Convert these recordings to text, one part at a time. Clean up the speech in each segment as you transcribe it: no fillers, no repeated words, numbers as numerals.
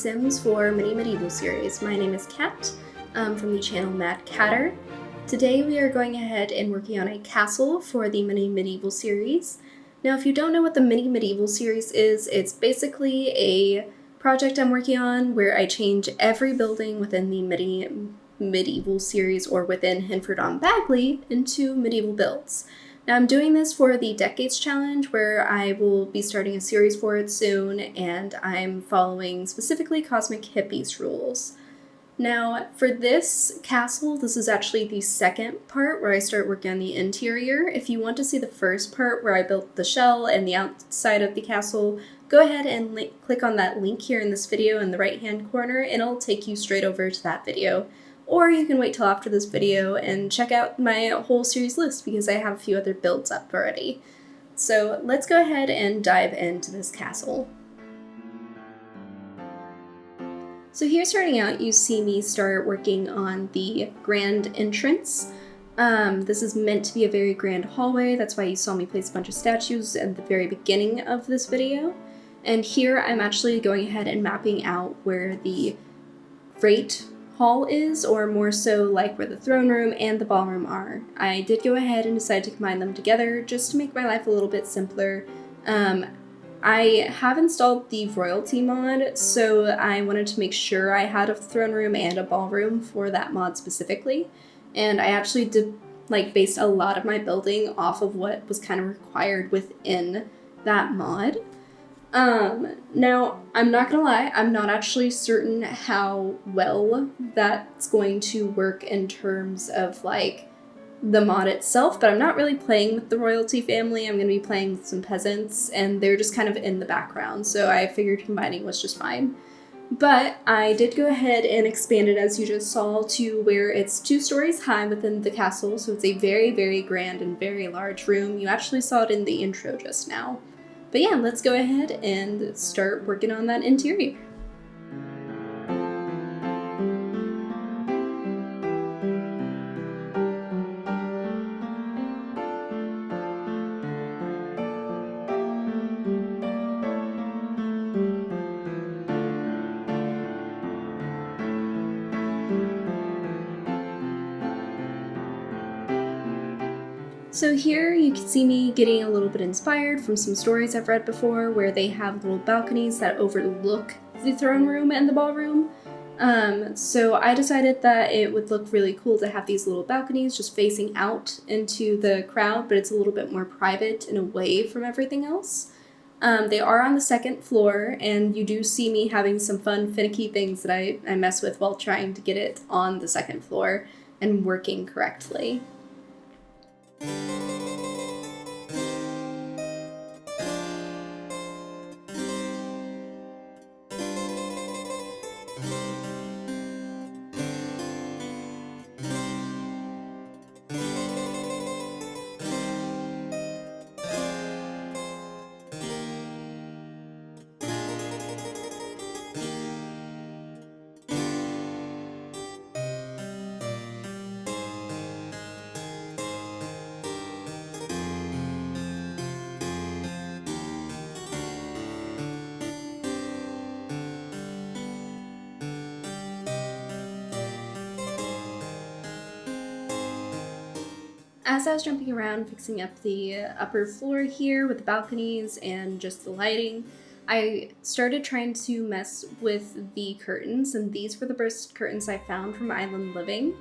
Sims for Mini Medieval series. My name is Kat from the channel Mad Catter. Today we are going ahead and working on a castle for the Mini Medieval series. Now if you don't know what the Mini Medieval series is, it's basically a project I'm working on where I change every building within the Mini Medieval series or within Hinford on Bagley into medieval builds. Now I'm doing this for the Decades Challenge where I will be starting a series for it soon, and I'm following specifically Kosmic Hippie's rules. Now for this castle, this is actually the second part where I start working on the interior. If you want to see the first part where I built the shell and the outside of the castle, go ahead and click on that link here in this video in the right hand corner and it'll take you straight over to that video. Or you can wait till after this video and check out my whole series list because I have a few other builds up already. So let's go ahead and dive into this castle. So here starting out, you see me start working on the grand entrance. This is meant to be a very grand hallway. That's why you saw me place a bunch of statues at the very beginning of this video. And here I'm actually going ahead and mapping out where the freight hall is, or more so like where the throne room and the ballroom are. I did go ahead and decide to combine them together just to make my life a little bit simpler. I have installed the royalty mod, so I wanted to make sure I had a throne room and a ballroom for that mod specifically. And I actually did based a lot of my building off of what was kind of required within that mod. Now, I'm not gonna lie, I'm not actually certain how well that's going to work in terms of, the mod itself, but I'm not really playing with the royalty family. I'm gonna be playing with some peasants, and they're just kind of in the background, so I figured combining was just fine. But I did go ahead and expand it, as you just saw, to where it's 2 stories high within the castle, so it's a very, very grand and very large room. You actually saw it in the intro just now. But yeah, let's go ahead and start working on that interior. So here you can see me getting a little bit inspired from some stories I've read before where they have little balconies that overlook the throne room and the ballroom. So I decided that it would look really cool to have these little balconies just facing out into the crowd, but it's a little bit more private and away from everything else. They are on the 2nd floor, and you do see me having some fun, finicky things that I mess with while trying to get it on the 2nd floor and working correctly. As I was jumping around fixing up the upper floor here with the balconies and just the lighting, I started trying to mess with the curtains, and these were the burst curtains I found from Island Living.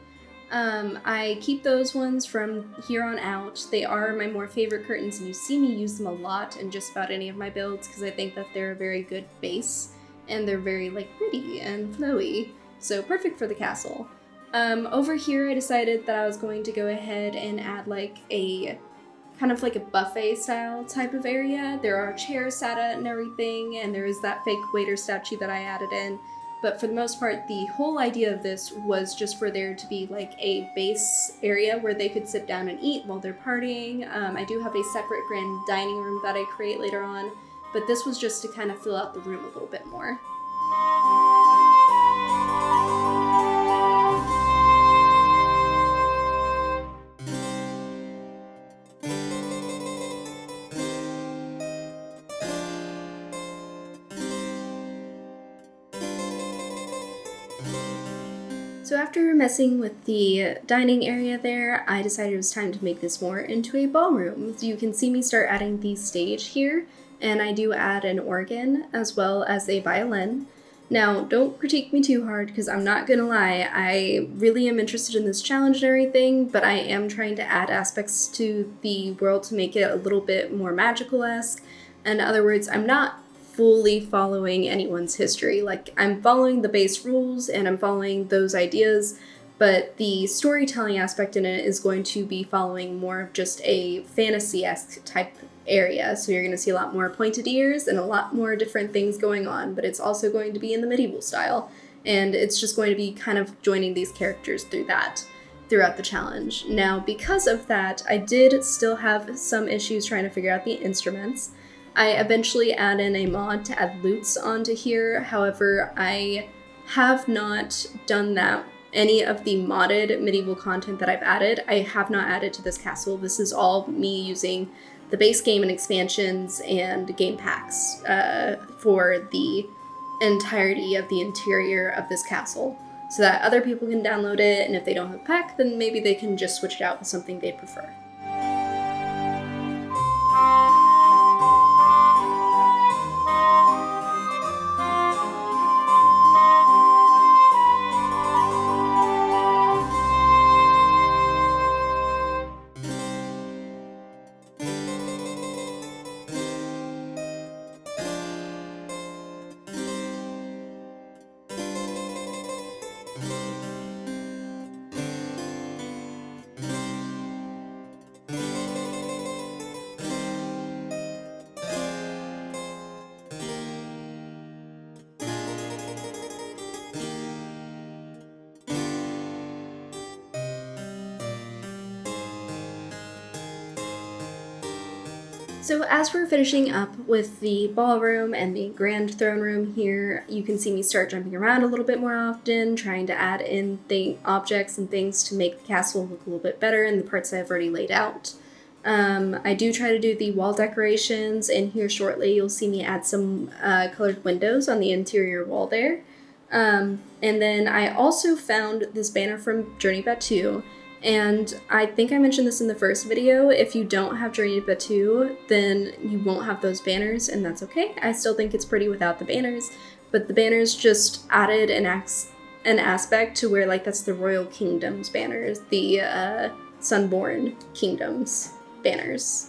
I keep those ones from here on out. They are my more favorite curtains, and you see me use them a lot in just about any of my builds because I think that they're a very good base, and they're very pretty and flowy, so perfect for the castle. Over here I decided that I was going to go ahead and add a kind of a buffet style type of area. There are chairs sat at and everything, and there is that fake waiter statue that I added in. But for the most part, the whole idea of this was just for there to be a base area where they could sit down and eat while they're partying. I do have a separate grand dining room that I create later on, but this was just to kind of fill out the room a little bit more. So after messing with the dining area there, I decided it was time to make this more into a ballroom. So you can see me start adding the stage here, and I do add an organ as well as a violin. Now, don't critique me too hard, because I'm not gonna lie, I really am interested in this challenge and everything, but I am trying to add aspects to the world to make it a little bit more magical-esque. In other words, I'm not fully following anyone's history. Like, I'm following the base rules and I'm following those ideas, but the storytelling aspect in it is going to be following more of just a fantasy-esque type area. So you're going to see a lot more pointed ears and a lot more different things going on, but it's also going to be in the medieval style. And it's just going to be kind of joining these characters throughout the challenge. Now, because of that, I did still have some issues trying to figure out the instruments. I eventually add in a mod to add lutes onto here. However, I have not done that. Any of the modded medieval content that I've added, I have not added to this castle. This is all me using the base game and expansions and game packs for the entirety of the interior of this castle, so that other people can download it, and if they don't have a pack, then maybe they can just switch it out with something they prefer. So as we're finishing up with the ballroom and the grand throne room here, you can see me start jumping around a little bit more often, trying to add in objects and things to make the castle look a little bit better in the parts that I've already laid out. I do try to do the wall decorations, and here shortly you'll see me add some colored windows on the interior wall there. And then I also found this banner from Journey Batu. And I think I mentioned this in the first video. If you don't have Journey to Batu, then you won't have those banners, and that's okay. I still think it's pretty without the banners, but the banners just added an aspect to where, like, that's the Royal Kingdom's banners, the Sunborne Kingdom's banners.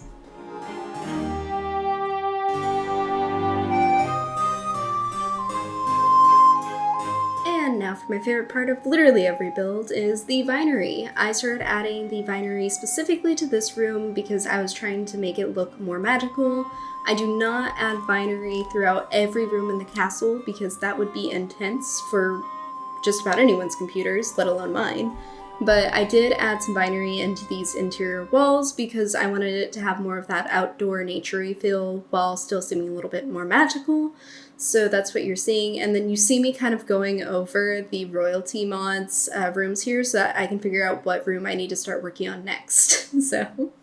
And now for my favorite part of literally every build is the vinery. I started adding the vinery specifically to this room because I was trying to make it look more magical. I do not add vinery throughout every room in the castle because that would be intense for just about anyone's computers, let alone mine. But I did add some vinery into these interior walls because I wanted it to have more of that outdoor nature-y feel while still seeming a little bit more magical. So that's what you're seeing, and then you see me kind of going over the royalty mods rooms here so that I can figure out what room I need to start working on next. So.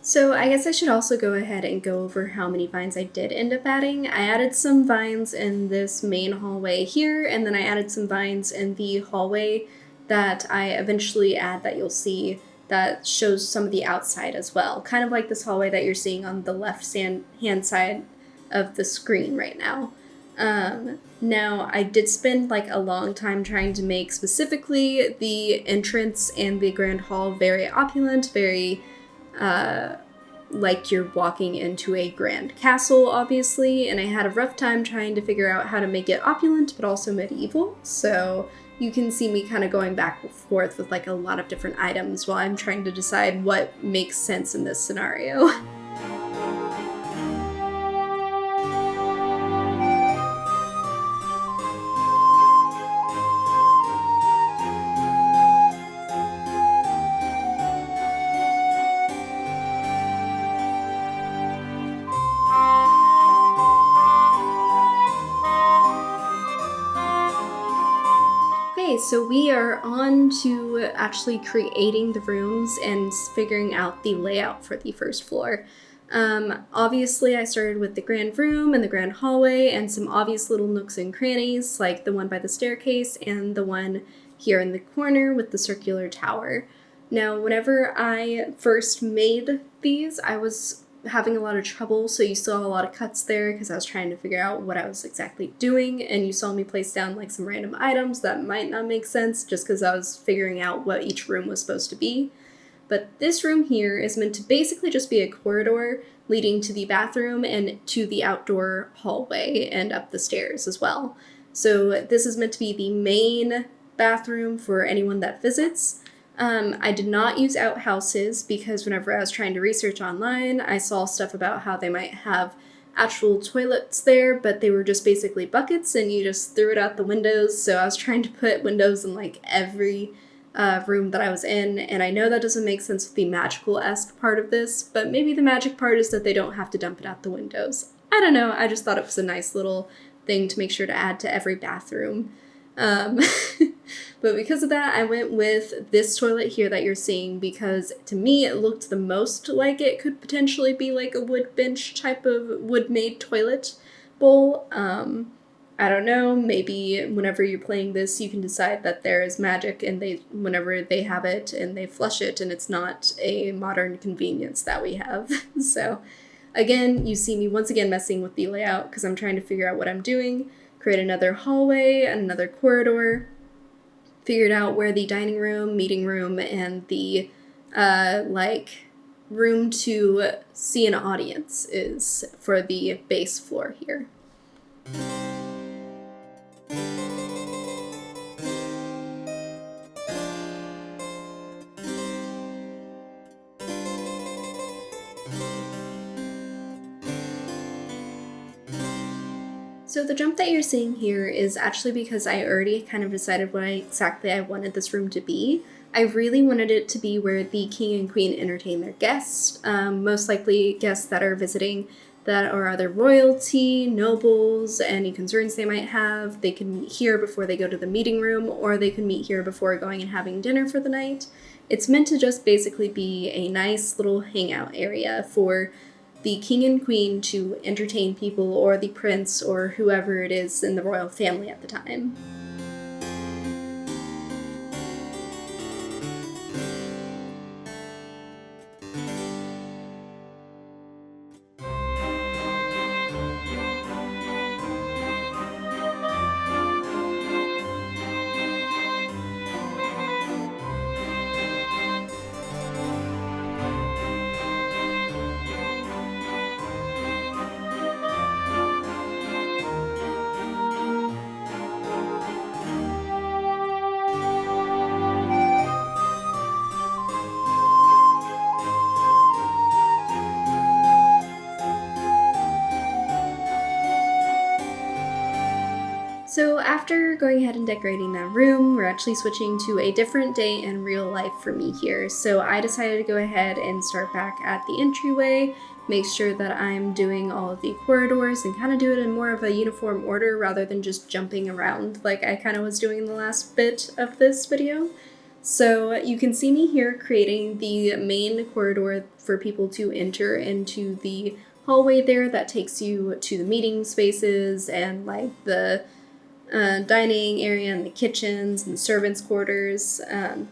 So I guess I should also go ahead and go over how many vines I did end up adding. I added some vines in this main hallway here, and then I added some vines in the hallway that I eventually add that you'll see that shows some of the outside as well. Kind of like this hallway that you're seeing on the left-hand side of the screen right now. Now, I did spend like a long time trying to make specifically the entrance and the grand hall very opulent, very like you're walking into a grand castle, obviously, and I had a rough time trying to figure out how to make it opulent but also medieval, so you can see me kind of going back and forth with like a lot of different items while I'm trying to decide what makes sense in this scenario. so we are on to actually creating the rooms and figuring out the layout for the first floor. Obviously, I started with the grand room and the grand hallway and some obvious little nooks and crannies, like the one by the staircase and the one here in the corner with the circular tower. Now, whenever I first made these, I was having a lot of trouble, so you saw a lot of cuts there because I was trying to figure out what I was exactly doing, and you saw me place down like some random items that might not make sense just because I was figuring out what each room was supposed to be. But this room here is meant to basically just be a corridor leading to the bathroom and to the outdoor hallway and up the stairs as well. So this is meant to be the main bathroom for anyone that visits. I did not use outhouses because whenever I was trying to research online, I saw stuff about how they might have actual toilets there, but they were just basically buckets and you just threw it out the windows. So I was trying to put windows in like every room that I was in, and I know that doesn't make sense with the magical-esque part of this, but maybe the magic part is that they don't have to dump it out the windows. I don't know, I just thought it was a nice little thing to make sure to add to every bathroom. But because of that, I went with this toilet here that you're seeing because to me it looked the most like it could potentially be like a wood bench type of wood-made toilet bowl. I don't know, maybe whenever you're playing this you can decide that there is magic and whenever they have it and they flush it and it's not a modern convenience that we have. So again, you see me once again messing with the layout because I'm trying to figure out what I'm doing. Create another hallway and another corridor. Figured out where the dining room, meeting room, and the room to see an audience is for the base floor here. So the jump that you're seeing here is actually because I already kind of decided what exactly I wanted this room to be. I really wanted it to be where the king and queen entertain their guests, most likely guests that are visiting that are either royalty, nobles, any concerns they might have. They can meet here before they go to the meeting room, or they can meet here before going and having dinner for the night. It's meant to just basically be a nice little hangout area for the king and queen to entertain people, or the prince, or whoever it is in the royal family at the time. So after going ahead and decorating that room, we're actually switching to a different day in real life for me here. So I decided to go ahead and start back at the entryway, make sure that I'm doing all of the corridors and kind of do it in more of a uniform order rather than just jumping around like I kind of was doing in the last bit of this video. So you can see me here creating the main corridor for people to enter into the hallway there that takes you to the meeting spaces and like the dining area and the kitchens and the servants' quarters.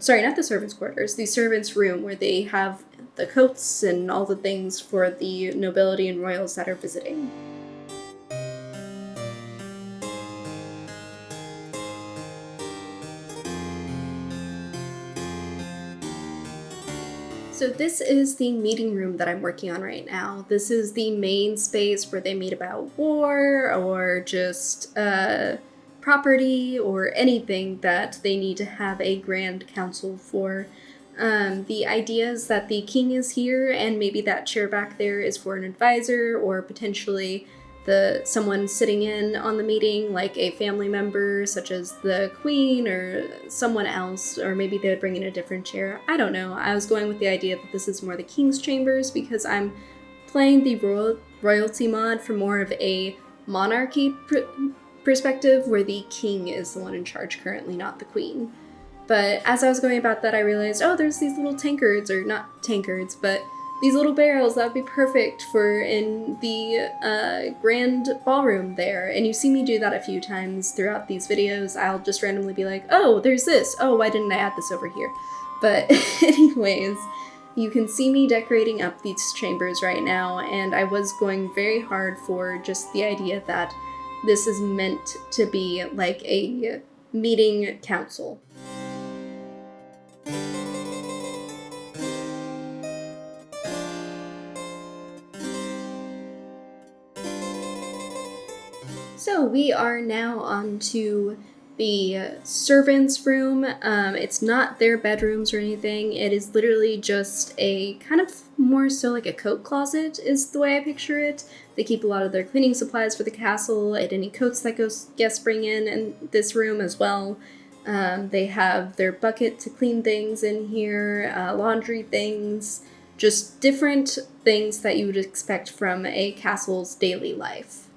Sorry, not the servants' quarters, the servants' room where they have the coats and all the things for the nobility and royals that are visiting. So this is the meeting room that I'm working on right now. This is the main space where they meet about war or just property or anything that they need to have a grand council for. The idea is that the king is here and maybe that chair back there is for an advisor or potentially someone sitting in on the meeting, like a family member such as the queen or someone else, or maybe they would bring in a different chair. I don't know. I was going with the idea that this is more the king's chambers because I'm playing the royalty mod for more of a monarchy perspective where the king is the one in charge currently, not the queen. But as I was going about that, I realized, oh, there's these little tankards, or not tankards, but these little barrels that would be perfect for in the grand ballroom there. And you see me do that a few times throughout these videos. I'll just randomly be like, oh, there's this. Oh, why didn't I add this over here? But anyways, you can see me decorating up these chambers right now, and I was going very hard for just the idea that this is meant to be like a meeting council. So we are now on to the servants' room. It's not their bedrooms or anything. It is literally just a kind of more so like a coat closet is the way I picture it. They keep a lot of their cleaning supplies for the castle and any coats that guests bring in this room as well. They have their bucket to clean things in here, laundry things, just different things that you would expect from a castle's daily life.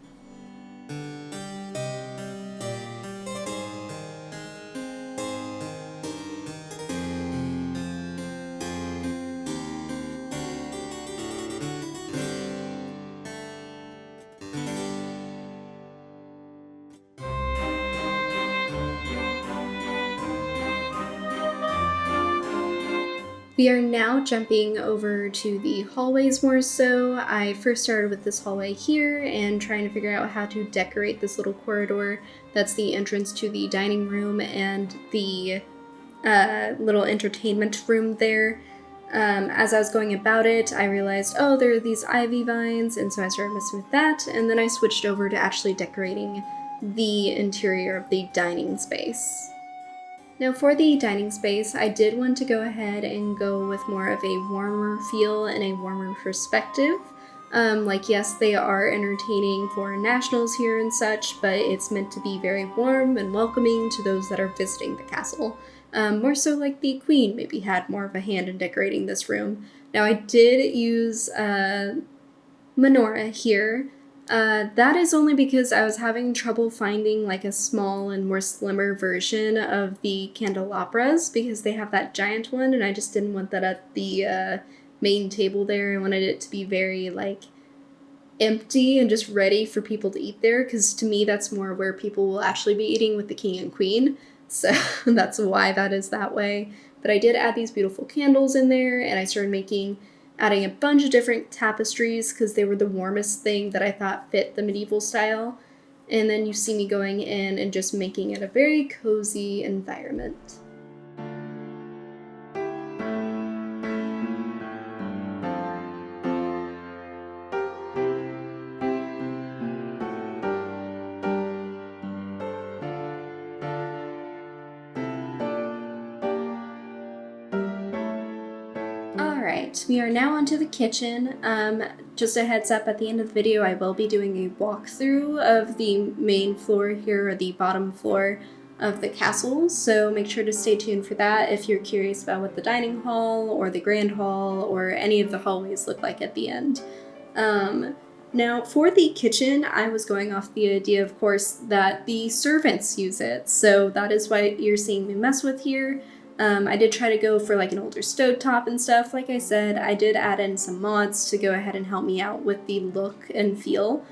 We are now jumping over to the hallways more so. I first started with this hallway here and trying to figure out how to decorate this little corridor that's the entrance to the dining room and the little entertainment room there. As I was going about it, I realized, oh, there are these ivy vines, and so I started messing with that, and then I switched over to actually decorating the interior of the dining space. Now for the dining space, I did want to go ahead and go with more of a warmer feel and a warmer perspective. Like, yes, they are entertaining foreign nationals here and such, but it's meant to be very warm and welcoming to those that are visiting the castle. More so like the queen maybe had more of a hand in decorating this room. Now I did use menorah here. That is only because I was having trouble finding like a small and more slimmer version of the candelabras because they have that giant one and I just didn't want that at the main table there. I wanted it to be very like empty and just ready for people to eat there because to me that's more where people will actually be eating with the king and queen. So that's why that is that way. But I did add these beautiful candles in there and I started adding a bunch of different tapestries because they were the warmest thing that I thought fit the medieval style. And then you see me going in and just making it a very cozy environment. Alright, we are now onto the kitchen. Just a heads up, at the end of the video I will be doing a walkthrough of the main floor here, or the bottom floor of the castle, so make sure to stay tuned for that if you're curious about what the dining hall, or the grand hall, or any of the hallways look like at the end. Now, for the kitchen, I was going off the idea, of course, that the servants use it, so that is what you're seeing me mess with here. I did try to go for like an older stovetop and stuff. Like I said, I did add in some mods to go ahead and help me out with the look and feel.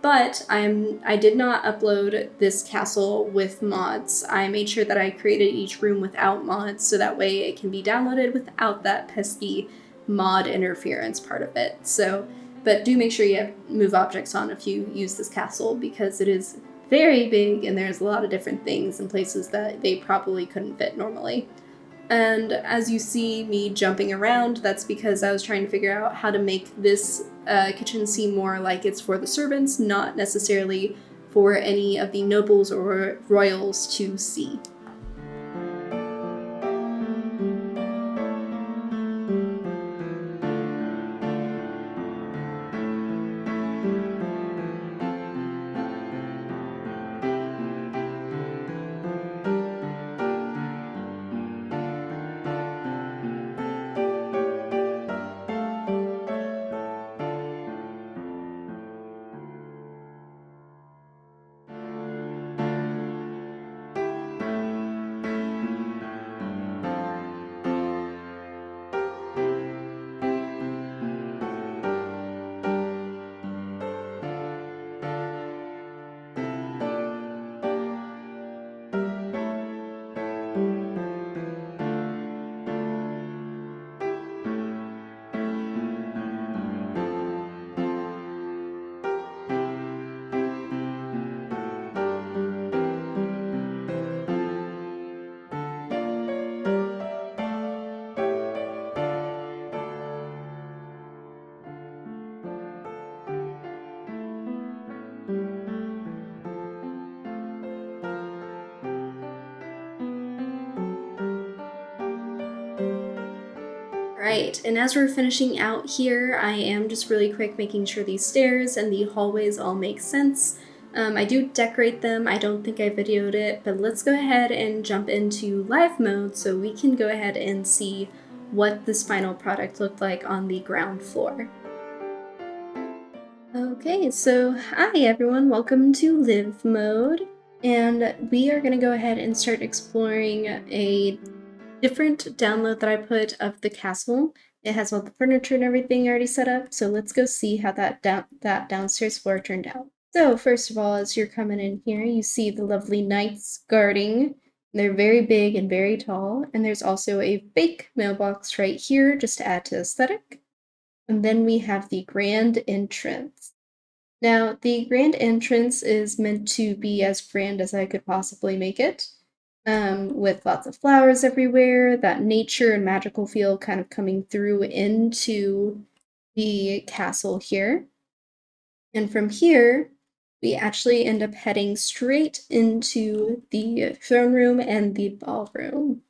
But I did not upload this castle with mods. I made sure that I created each room without mods so that way it can be downloaded without that pesky mod interference part of it. So, but do make sure you move objects on if you use this castle because it is very big and there's a lot of different things and places that they probably couldn't fit normally. And as you see me jumping around, that's because I was trying to figure out how to make this kitchen seem more like it's for the servants, not necessarily for any of the nobles or royals to see. Alright, and as we're finishing out here, I am just really quick making sure these stairs and the hallways all make sense. I do decorate them, I don't think I videoed it, but let's go ahead and jump into live mode so we can go ahead and see what this final product looked like on the ground floor. Okay, so hi everyone, welcome to live mode, and we are going to go ahead and start exploring a different download that I put of the castle. It has all the furniture and everything already set up, so let's go see how that downstairs floor turned out. So first of all, as you're coming in here, you see the lovely knights guarding. They're very big and very tall, and there's also a fake mailbox right here just to add to aesthetic. And then we have the grand entrance. Now, the grand entrance is meant to be as grand as I could possibly make it, with lots of flowers everywhere, that nature and magical feel kind of coming through into the castle here. And from here, we actually end up heading straight into the throne room and the ballroom.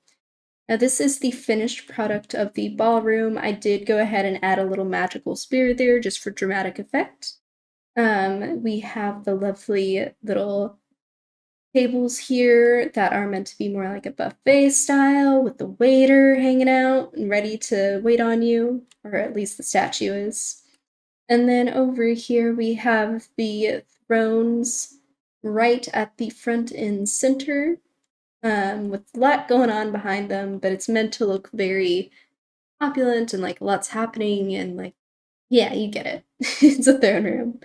Now, this is the finished product of the ballroom. I did go ahead and add a little magical spear there just for dramatic effect. We have the lovely little tables here that are meant to be more like a buffet style with the waiter hanging out and ready to wait on you, or at least the statue is. And then over here we have the thrones right at the front and center, with a lot going on behind them, but it's meant to look very opulent and like lots happening and like, yeah, you get it. It's a throne room.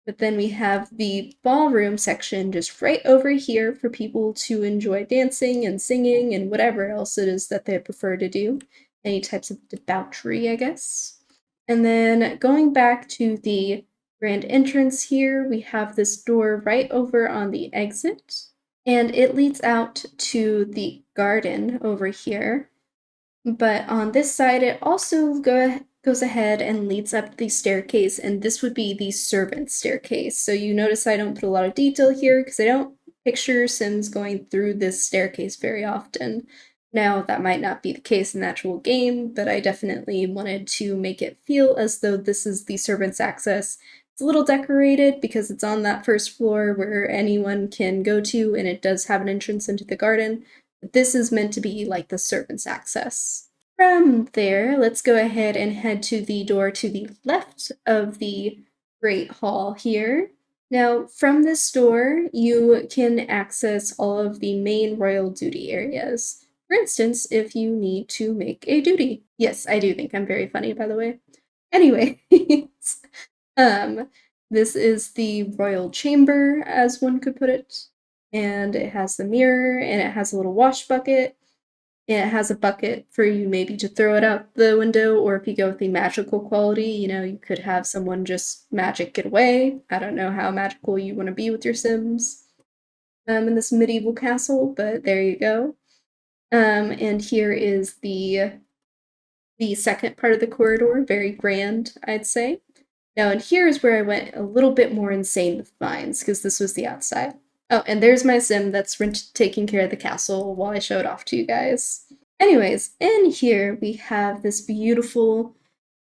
But then we have the ballroom section just right over here for people to enjoy dancing and singing and whatever else it is that they prefer to do. Any types of debauchery, I guess. And then going back to the grand entrance here, we have this door right over on the exit. And it leads out to the garden over here. But on this side, it also goes ahead and leads up the staircase, and this would be the servant staircase. So you notice I don't put a lot of detail here because I don't picture Sims going through this staircase very often. Now, that might not be the case in the actual game, but I definitely wanted to make it feel as though this is the servant's access. It's a little decorated because it's on that first floor where anyone can go to, and it does have an entrance into the garden. This is meant to be like the servant's access. From there, let's go ahead and head to the door to the left of the Great Hall here. Now, from this door, you can access all of the main royal duty areas. For instance, if you need to make a duty. Yes, I do think I'm very funny, by the way. Anyway, this is the royal chamber, as one could put it. And it has the mirror, and it has a little wash bucket, and it has a bucket for you maybe to throw it out the window, or if you go with the magical quality, you could have someone just magic it away. I don't know how magical you want to be with your Sims in this medieval castle, but there you go. And here is the second part of the corridor, very grand, I'd say. Now, and here is where I went a little bit more insane with vines, because this was the outside. Oh, and there's my sim that's taking care of the castle while I show it off to you guys. Anyways, in here we have this beautiful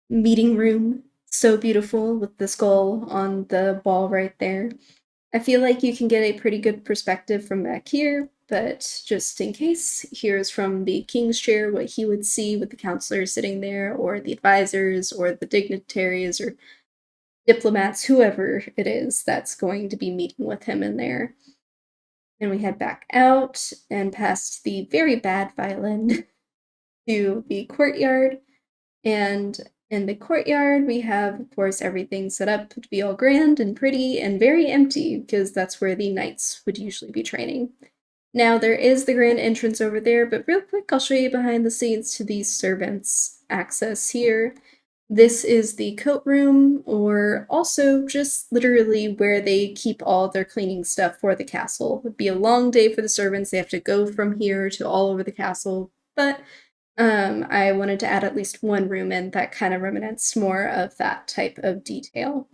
meeting room. So beautiful with the skull on the wall right there. I feel like you can get a pretty good perspective from back here, but just in case, here's from the king's chair what he would see with the counselors sitting there, or the advisors, or the dignitaries, or diplomats, whoever it is that's going to be meeting with him in there. And we head back out and past the very bad violin to the courtyard. And in the courtyard, we have, of course, everything set up to be all grand and pretty and very empty, because that's where the knights would usually be training. Now, there is the grand entrance over there, but real quick, I'll show you behind the scenes to the servants' access here. This is the coat room, or also just literally where they keep all their cleaning stuff for the castle. It would be a long day for the servants. They have to go from here to all over the castle, but I wanted to add at least one room in that kind of reminiscence more of that type of detail.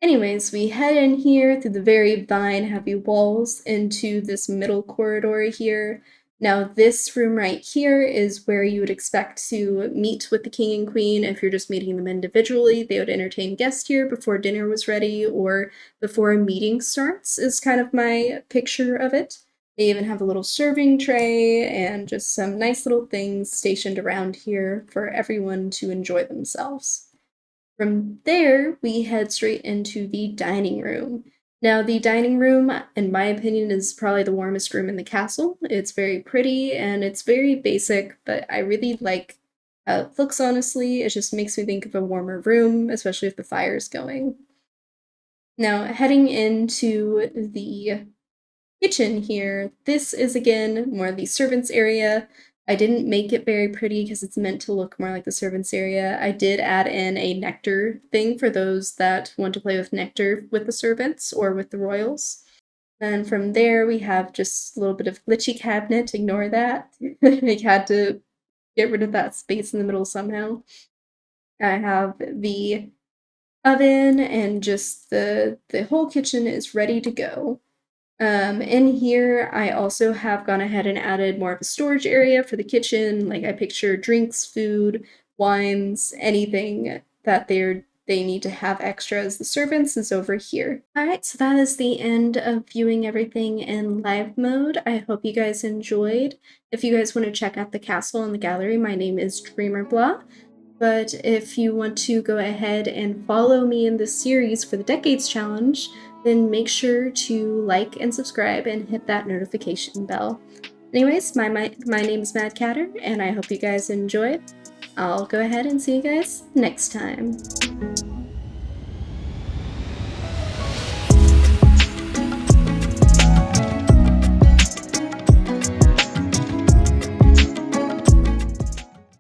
Anyways, we head in here through the very vine-heavy walls into this middle corridor here. Now, this room right here is where you would expect to meet with the king and queen. If you're just meeting them individually, they would entertain guests here before dinner was ready or before a meeting starts, is kind of my picture of it. They even have a little serving tray and just some nice little things stationed around here for everyone to enjoy themselves. From there, we head straight into the dining room. Now, the dining room, in my opinion, is probably the warmest room in the castle. It's very pretty and it's very basic, but I really like how it looks, honestly. It just makes me think of a warmer room, especially if the fire's going. Now, heading into the kitchen here, this is again more of the servants area. I didn't make it very pretty because it's meant to look more like the servants area. I did add in a nectar thing for those that want to play with nectar with the servants or with the royals. And from there we have just a little bit of glitchy cabinet, ignore that. I had to get rid of that space in the middle somehow. I have the oven and just the whole kitchen is ready to go. In here, I also have gone ahead and added more of a storage area for the kitchen. Like I picture drinks, food, wines, anything that they need to have extra as the servants is over here. Alright, so that is the end of viewing everything in live mode. I hope you guys enjoyed. If you guys want to check out the castle and the gallery, my name is Dreamer Blah. But if you want to go ahead and follow me in this series for the Decades Challenge, then make sure to like and subscribe and hit that notification bell. Anyways, my name is Mad Catter, and I hope you guys enjoyed. I'll go ahead and see you guys next time.